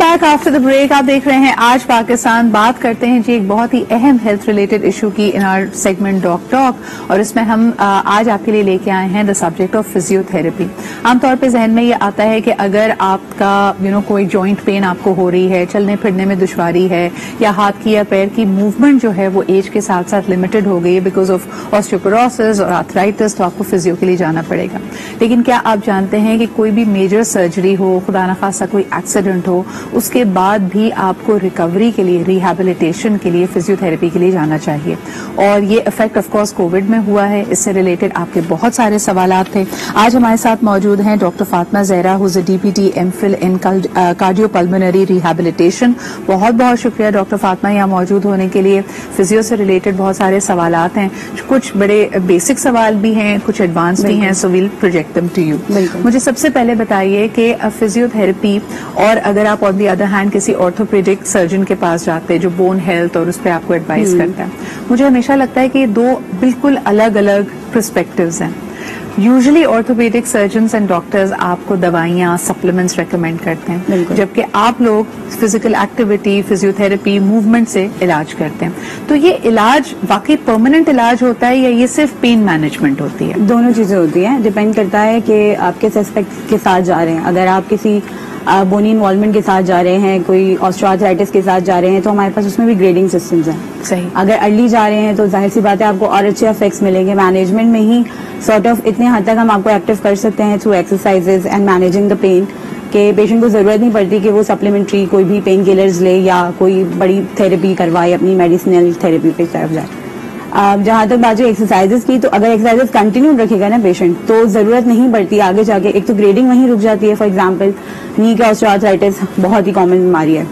Back after the break. आप देख रहे हैं आज पाकिस्तान। बात करते हैं जी एक बहुत ही अहम हेल्थ रिलेटेड इशू की in our segment doc talk, और इसमें हम आज आपके लिए लेके आए हैं द सब्जेक्ट ऑफ फिजियोथेरेपी। आमतौर पे जहन में ये आता है कि अगर आपका कोई जॉइंट पेन आपको हो रही है, चलने फिरने में दुश्वारी है, या हाथ की या पैर की मूवमेंट जो है वो एज के साथ साथ लिमिटेड हो गई है बिकॉज ऑफ ऑस्टियोपोरोसिस और आर्थराइटिस, तो आपको फिजियो के लिए जाना पड़ेगा। लेकिन क्या आप जानते हैं कि कोई भी मेजर सर्जरी हो, खुदा न खास्ता कोई एक्सीडेंट हो, उसके बाद भी आपको रिकवरी के लिए, रिहैबिलिटेशन के लिए, फिजियोथेरेपी के लिए जाना चाहिए। और ये इफेक्ट ऑफ कोर्स कोविड में हुआ है। इससे रिलेटेड आपके बहुत सारे सवालात थे। आज हमारे साथ मौजूद हैं doctor Fatima Zahra, who is a DPT MPhil in cardiopulmonary rehabilitation. बहुत बहुत शुक्रिया डॉक्टर फातिमा यहाँ मौजूद होने के लिए। फिजियो से रिलेटेड बहुत सारे सवालात हैं, कुछ बड़े बेसिक सवाल भी हैं, कुछ एडवांस भी हैं, so will project them to you. मुझे सबसे पहले बताइए कि फिजियोथेरेपी, और अगर आप ऑन दी अदर हैंड किसी ऑर्थोपेडिक सर्जन के पास जाते हैं जो बोन हेल्थ और उस पर आपको एडवाइस करता है, मुझे हमेशा लगता है कि ये दो बिल्कुल अलग अलग पर्सपेक्टिव्स हैं। Usually orthopaedic surgeons and doctors आपको दवाइयाँ, सप्लीमेंट्स रेकमेंड करते हैं, जबकि आप लोग फिजिकल एक्टिविटी, फिजियोथेरेपी, मूवमेंट से इलाज करते हैं। तो ये इलाज वाकई परमानेंट इलाज होता है या ये सिर्फ पेन मैनेजमेंट होती है? दोनों चीजें होती हैं, डिपेंड करता है कि आप किस एस्पेक्ट के साथ जा रहे हैं। अगर आप किसी बोनी इन्वॉल्वमेंट के साथ जा रहे हैं, कोई ऑस्टियोआर्थराइटिस के साथ जा रहे हैं, तो हमारे पास उसमें भी ग्रेडिंग सिस्टम्स हैं। सही। अगर अर्ली जा रहे हैं तो जाहिर सी बात है आपको और अच्छे इफेक्ट्स मिलेंगे। मैनेजमेंट में ही सॉर्ट ऑफ इतने हद तक हम आपको एक्टिव कर सकते हैं through exercises and managing the pain, कि पेशेंट को जरूरत नहीं पड़ती कि वो सप्लीमेंट्री कोई भी पेन किलर्स ले या कोई बड़ी थेरेपी करवाए, अपनी मेडिसिनल थेरेपी पे तरफ जाए। जहां तक बात है एक्सरसाइजेस की, तो अगर एक्सरसाइजेस कंटिन्यू रखेगा ना पेशेंट, तो जरूरत नहीं पड़ती आगे जाके। एक तो ग्रेडिंग वहीं रुक जाती है। फॉर एग्जांपल नी का ऑस्टियोआर्थराइटिस बहुत ही कॉमन बीमारी है।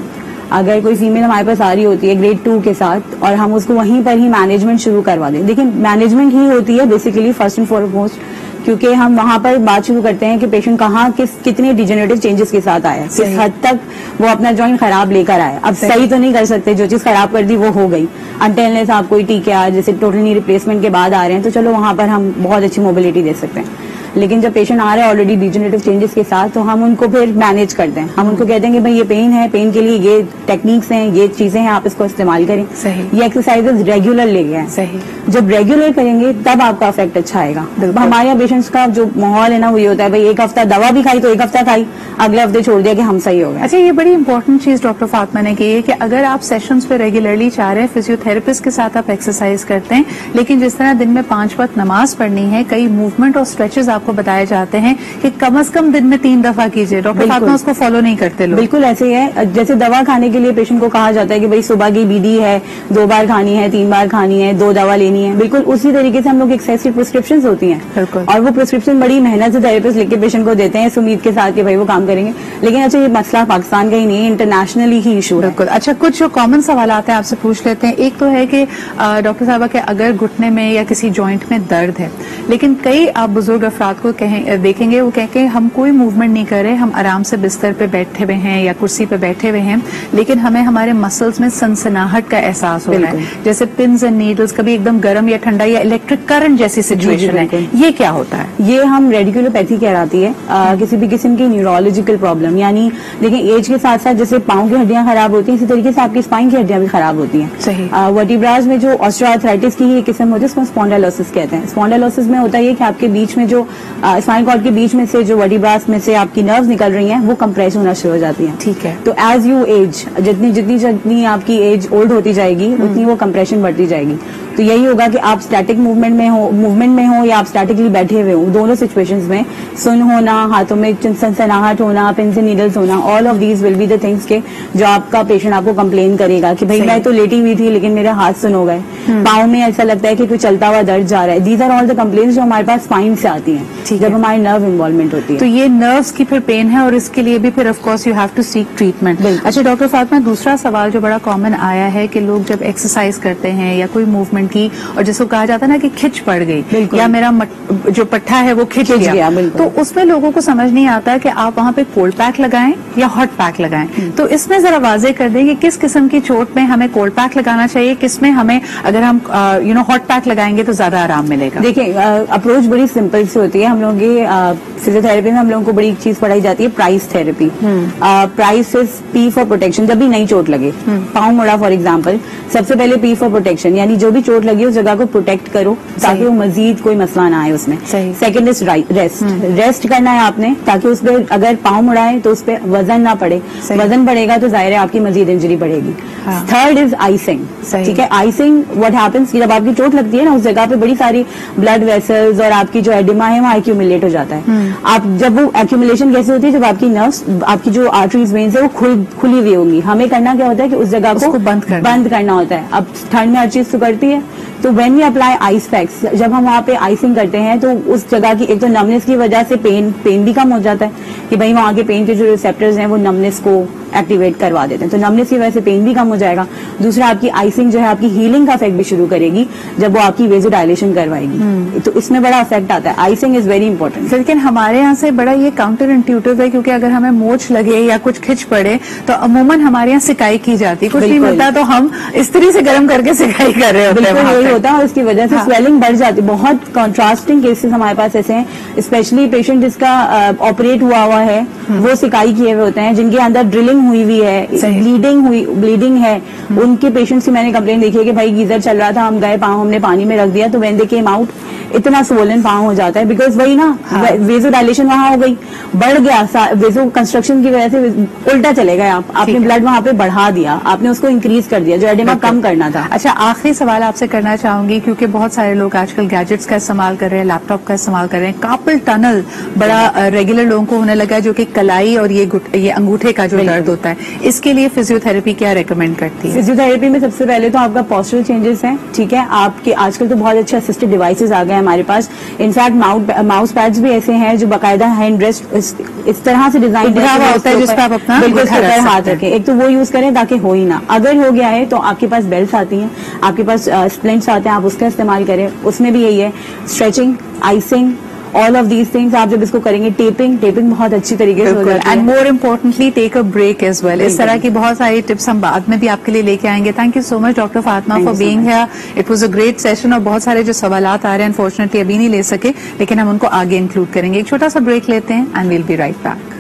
अगर कोई फीमेल हमारे पास आ रही होती है ग्रेड 2 के साथ और हम उसको वहीं पर ही मैनेजमेंट शुरू करवा दें, देखिए मैनेजमेंट ही होती है बेसिकली फर्स्ट एंड फॉरमोस्ट, क्योंकि हम वहां पर बात शुरू करते हैं कि पेशेंट कहाँ कितने डिजेनरेटिव चेंजेस के साथ आया, किस हद तक वो अपना जॉइंट खराब लेकर आया। अब सही तो नहीं कर सकते, जो चीज खराब कर दी वो हो गई। अनटिल आप कोई टीके जैसे टोटल नी रिप्लेसमेंट के बाद आ रहे हैं, तो चलो वहां पर हम बहुत अच्छी मोबिलिटी दे सकते हैं। लेकिन जब पेशेंट आ रहा है ऑलरेडी डिजेनरेटिव चेंजेस के साथ, तो हम उनको फिर मैनेज करते हैं। हम उनको कहते हैं कि भाई ये पेन है, पेन के लिए ये टेक्निक्स हैं, ये चीजें हैं, आप इसको इस्तेमाल करें। सही। ये एक्सरसाइजेस रेगुलर ले गए हैं। सही। जब रेगुलर करेंगे तब आपका इफेक्ट अच्छा आएगा। हमारे यहाँ पेशेंट्स का जो माहौल है ना वो ये होता है, भाई एक हफ्ता दवा भी खाई तो एक हफ्ता खाई, अगले हफ्ते छोड़ दिया कि हम सही हो गए। अच्छा, ये बड़ी इंपॉर्टेंट चीज डॉक्टर फातिमा ने की है कि अगर आप सेशंस पे रेगुलरली चाह रहे हैं, फिजियोथेरेपिस्ट के साथ आप एक्सरसाइज करते हैं, लेकिन जिस तरह दिन में 5 वक्त नमाज पढ़नी है, कई मूवमेंट और स्ट्रेचेस आपको बताए जाते हैं कि कम से कम दिन में 3 दफा कीजिए, डॉक्टर फातिमा उसको फॉलो नहीं करते लोग। बिल्कुल ऐसे ही है। जैसे दवा खाने के लिए पेशेंट को कहा जाता है कि भाई सुबह की बीडी है, 2 बार खानी है, 3 बार खानी है, 2 दवा लेनी है, बिल्कुल उसी तरीके से हम लोग एक्सरसाइज प्रिस्क्रिप्शन होती हैं, और वो प्रिस्क्रिप्शन बड़ी मेहनत से थेरेपिस्ट लिख के पेशेंट को देते हैं इस उम्मीद के साथ कि भाई वो काम करेंगे। लेकिन अच्छा, ये मसला पाकिस्तान का ही नहीं है, इंटरनेशनली ही इशू है। बिल्कुल। अच्छा, कुछ जो कॉमन सवाल आते हैं आपसे पूछ लेते हैं। एक तो है कि डॉक्टर साहबा के अगर घुटने में या किसी जॉइंट में दर्द है, लेकिन कई आप बुजुर्ग अफराद को देखेंगे, वो कह के हम कोई मूवमेंट नहीं कर रहे, हम आराम से बिस्तर पे बैठे हुए हैं या कुर्सी पे बैठे हुए हैं, लेकिन हमें हमारे मसल्स में सनसनाहट का एहसास हो रहा है, जैसे पिन्स एंड नीडल्स, कभी एकदम गर्म या ठंडा या इलेक्ट्रिक करंट जैसी सिचुएशन है, ये क्या होता है? ये हम रेडिकुलोपैथी कहलाती है। किसी भी किस्म की न्यूरोलॉजिकल प्रॉब्लम, यानी देखिए एज के साथ साथ जैसे पांव की हड्डियां खराब होती हैं, इसी तरीके से आपकी स्पाइन की हड्डियां भी खराब होती हैं। सही। वर्टिब्रास में जो ऑस्टियोआर्थराइटिस की एक किस्म होती है, उसको स्पॉन्डिलोसिस कहते हैं। स्पॉन्डिलोसिस में होता है कि आपके बीच में जो स्पाइन कॉर्ड के बीच में से जो वर्टिब्रास में से आपकी नर्व्स निकल रही हैं, वो कंप्रेस होना शुरू हो जाती हैं। ठीक है। तो एज यू एज, जितनी आपकी एज ओल्ड होती जाएगी, उतनी वो कंप्रेशन बढ़ती जाएगी। तो यही होगा कि आप स्टैटिक मूवमेंट में हो या आप स्टैटिकली बैठे हुए हो, दोनों सिचुएशंस में सुन होना, हाथों में सनसनाहट होना, पिन्स एंड नीडल्स होना, all of these will be the things के जो आपका पेशेंट आपको कंप्लेन करेगा कि भाई मैं तो लेटी हुई थी लेकिन मेरे हाथ सुन हो गए, पाँव में ऐसा लगता है कि कोई चलता हुआ दर्द जा रहा है। These are all the complaints जो हमारे पास स्पाइन से आती हैं जब हमारी नर्व इन्वॉल्वमेंट होती है। तो ये नर्व्स की फिर पेन है और इसके लिए भी फिर of course you have to seek treatment. अच्छा डॉक्टर फातिमा, दूसरा सवाल जो बड़ा कॉमन आया है कि लोग जब एक्सरसाइज करते हैं या कोई मूवमेंट की, और जिसको कहा जाता है ना कि खिंच पड़ गई या मेरा जो पट्टा है वो खिंच गया, तो उसमें लोगों को समझ नहीं आता कि आप वहां पे कोल्ड पैक लगाएं या हॉट पैक लगाएं। तो इसमें जरा वाजे कर दें कि किस किस्म की चोट में हमें कोल्ड पैक लगाना चाहिए, किसमें हमें अगर हम हॉट पैक लगाएंगे तो ज्यादा आराम मिलेगा। देखिए अप्रोच बड़ी सिंपल से होती होती है हम लोगों की फिजियोथेरेपी में हम लोगों को बड़ी चीज पढ़ाई जाती है price therapy. Price is P for protection. जब भी नई चोट लगे, पाँव मुड़ा फॉर एग्जाम्पल, सबसे पहले पी फॉर प्रोटेक्शन, यानी जो भी चोट लगी उस जगह को प्रोटेक्ट करो ताकि वो मजीद कोई मसला ना आए उसमें। Second is rest. रेस्ट करना है आपने ताकि उस पर अगर पाँव मुड़ा है तो उस पर वजन ना पड़े, वजन पड़ेगा तो जाहिर है आपकी मजीद इंजरी बढ़ेगी। Third is icing. ठीक है, आइसिंग व्हाट हैपेंस कि जब आपकी चोट लगती है ना उस जगह पे बड़ी सारी ब्लड वेसल्स और आपकी जो एडिमा है वो एक्यूमुलेट हो जाता है। आप जब वो एक्यूमुलेशन कैसे होती है, जब आपकी नर्व्स, आपकी जो आर्टरीज वेन्स है वो खुली हुई होंगी, हमें करना क्या होता है कि उस जगह को बंद करना होता है। अब ठंड में हर चीज तो करती है, तो when we apply ice packs, जब हम वहाँ पे आइसिंग करते हैं तो उस जगह की एक तो नमनेस की वजह से पेन भी कम हो जाता है कि भाई वहाँ के पेन के जो रिसेप्टर्स हैं वो नमनेस को एक्टिवेट करवा देते हैं, तो नमनेस की वजह से पेन भी कम हो जाएगा। दूसरा, आपकी आइसिंग जो है आपकी हीलिंग का इफेक्ट भी शुरू करेगी जब वो आपकी वेज़ोडाइलेशन करवाएगी, तो इसमें बड़ा इफेक्ट आता है। Icing is very important. लेकिन हमारे यहाँ से बड़ा ये काउंटर इंट्यूटिव है, क्योंकि अगर हमें मोच लगे या कुछ खिंच पड़े तो अमूमन हमारे यहाँ सिकाई की जाती है, कुछ नहीं मिलता तो हम इस्त्री से गर्म करके सिकाई कर रहे होते हैं। बिल्कुल यही होता है और इसकी वजह से स्वेलिंग बढ़ जाती है। बहुत कॉन्ट्रास्टिंग केसेस हमारे पास ऐसे हैं, स्पेशली पेशेंट जिसका ऑपरेट हुआ है वो सिकाई किए हुए होते हैं, जिनके अंदर ड्रिलिंग हुई हुई है, ब्लीडिंग है, उनके पेशेंट्स की मैंने कंप्लेंट देखी है कि भाई गीजर चल रहा था, हम गए, पाँव हमने पानी में रख दिया तो व्हेन दे केम आउट इतना स्वोलन पाँव हो जाता है, बिकॉज वही ना वेजो डायलेशन वहां हो गई, बढ़ गया, वेजो कंस्ट्रक्शन की वजह से उल्टा चले गए आपने ब्लड वहां पे बढ़ा दिया, आपने उसको इंक्रीज कर दिया जो एडिमा कम करना था। अच्छा, आखिरी सवाल आपसे करना चाहूंगी, क्योंकि बहुत सारे लोग आजकल गैजेट्स का इस्तेमाल कर रहे हैं, लैपटॉप का इस्तेमाल कर रहे हैं, कार्पल टनल बड़ा रेगुलर लोगों को होने लगा है, जो कि कलाई और ये अंगूठे का जो दर्द होता है, इसके लिए फिजियोथेरेपी क्या रेकमेंड करती है? फिजियोथेरेपी में सबसे पहले तो आपका पोस्चरल चेंजेस है। ठीक है, आपके आजकल तो बहुत अच्छे असिस्टेड डिवाइसेस आ गए हमारे पास, इनफैक्ट माउस पैड्स भी ऐसे हैं जो बाकायदा हैंड रेस्ट इस तरह से डिजाइन होता है जिसपे आप अपना बिल्कुल हाथ रखें। एक तो वो यूज करें ताकि हो ही ना, अगर हो गया है तो आपके पास बेल्ट आती हैं, आपके पास स्प्लिंट्स आते हैं, आप उसका इस्तेमाल करें, उसमें भी यही है stretching, icing, all of these things आप जब इसको करेंगे, टेपिंग बहुत अच्छी तरीके से हो जाती है। And more importantly take a break as well. इस तरह की बहुत सारी टिप्स हम बाद में भी आपके लिए लेके आएंगे। Thank you so much doctor Fatima for being here. It was a great session और बहुत सारे जो सवालात आ रहे हैं अनफॉर्चुनेटली अभी नहीं ले सके, लेकिन हम उनको आगे इंक्लूड करेंगे। एक छोटा सा ब्रेक लेते हैं and we'll be right back.